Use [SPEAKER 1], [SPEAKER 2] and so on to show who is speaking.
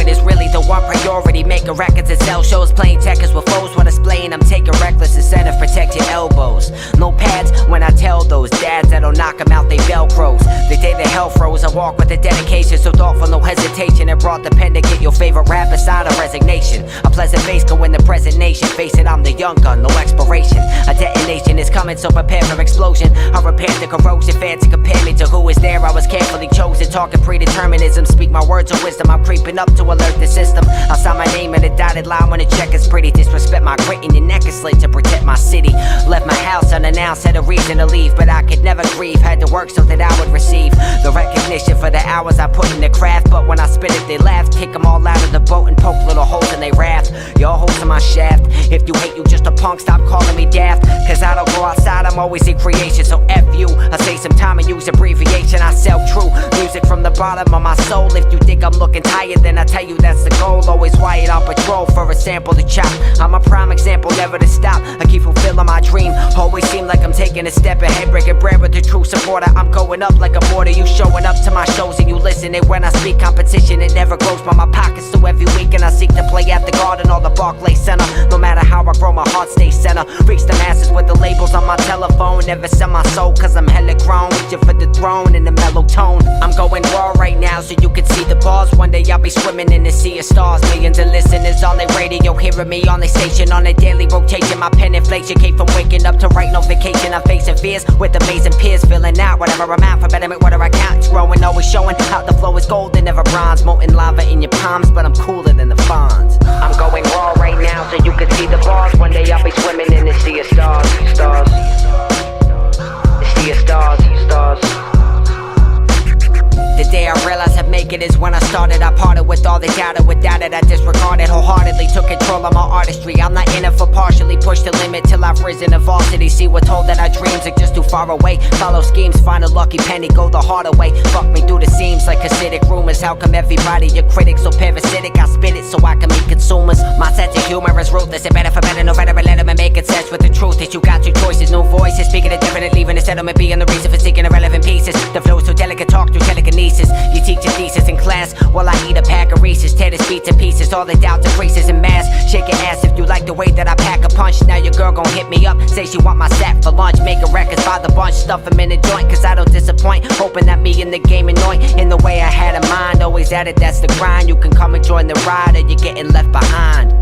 [SPEAKER 1] profit is really the one priority. Making records and sell shows, playing checkers with foes while displaying I'm taking reckless incentive, protect your elbows. No pads when I tell those dads that'll knock them out they velcros. The day the hell froze, I walk with a dedication, so thoughtful, no hesitation. It brought the pen to get your favorite rapper side of resignation. A pleasant face can win the present nation. Face it, I'm the young gun, no expiration. A detonation is coming, so prepare for explosion. I repair the corrosion, fair to compare me to who is there. I was carefully chosen, talking predeterminism. Speak my words of wisdom, I'm creeping up to alert the system. I'll sign my name in a dotted line when the check is pretty. Disrespect my grit and your neck is slit to protect my city. Left my house unannounced, had a reason to leave, but I could never grieve. Had to work so that I would receive the recognition for the hours I put in the craft. But when I spit it, they laugh. Kick them all out of the boat and poke little holes in they raft. Y'all holes in my shaft. If you hate, you just a punk, stop calling me daft. Cause I don't go outside, I'm always in creation. So F you, I say some time and use abbreviation. I sell true music from the bottom of my soul. If you think I'm looking tired, then I tell you that's the goal. Always wired on patrol for a sample to chop. I'm a prime example, never to stop. I keep fulfilling my dream. Always seem like I'm taking a step ahead, breaking bread with a true supporter. I'm going up like a mortar. You showing up to my shows and you listening when I speak. Competition, it never grows by my pockets. So every weekend I seek to play at the Garden or the Barclays Center. No matter how I grow, my heart stays center. Reach the masses with the labels on my telephone. Never sell my soul cause I'm hella grown. Reaching for the throne in the mellow tone. I'm going raw right now so you can see the bars. One day I'll be swimming in the sea of stars. Millions of listeners on their radio, hearing me on their station. On a daily rotation, my pen inflation came from waking up to write no vacation. I'm facing fears with amazing peers, filling out whatever I'm out for betterment, whatever I count. It's growing, always showing how the flow is gold and never bronze. Molten lava in your palms, but I'm cooler than the Fonz. I'm going raw right now so you can see the bars. One day I'll be swimming in the sea of stars. Stars. The sea of stars. Stars. The day I realized I'd make it is when I started. I parted with all the data, without it I disregarded wholeheartedly. Took control of my artistry. I'm not in it for partially. Push the limit till I've risen to varsity. See, we're told that our dreams are just too far away. Follow schemes, find a lucky penny, go the harder way. Fuck me through the seams like acidic rumors. How come everybody your critics so parasitic? I spit it so I can meet consumers. My sense of humor is ruthless. It better for better, no better, let them make it sense with the truth is you got two choices, no voices. Speaking it different, leaving the settlement being the reason for seeking irrelevant pieces. The flow so delicate, talk through telekinesis. You teach your thesis in class while I eat a pack of Reese's. Tear this beat to pieces, all the doubt decreases in mass. Shake your ass if you like the way that I pack a punch. Now your girl gon' hit me up, say she want my sack for lunch. Making records by the bunch, stuff them in a joint cause I don't disappoint. Hoping that me in the game anoint in the way I had in mind. Always at it, that's the grind. You can come and join the ride or you're getting left behind.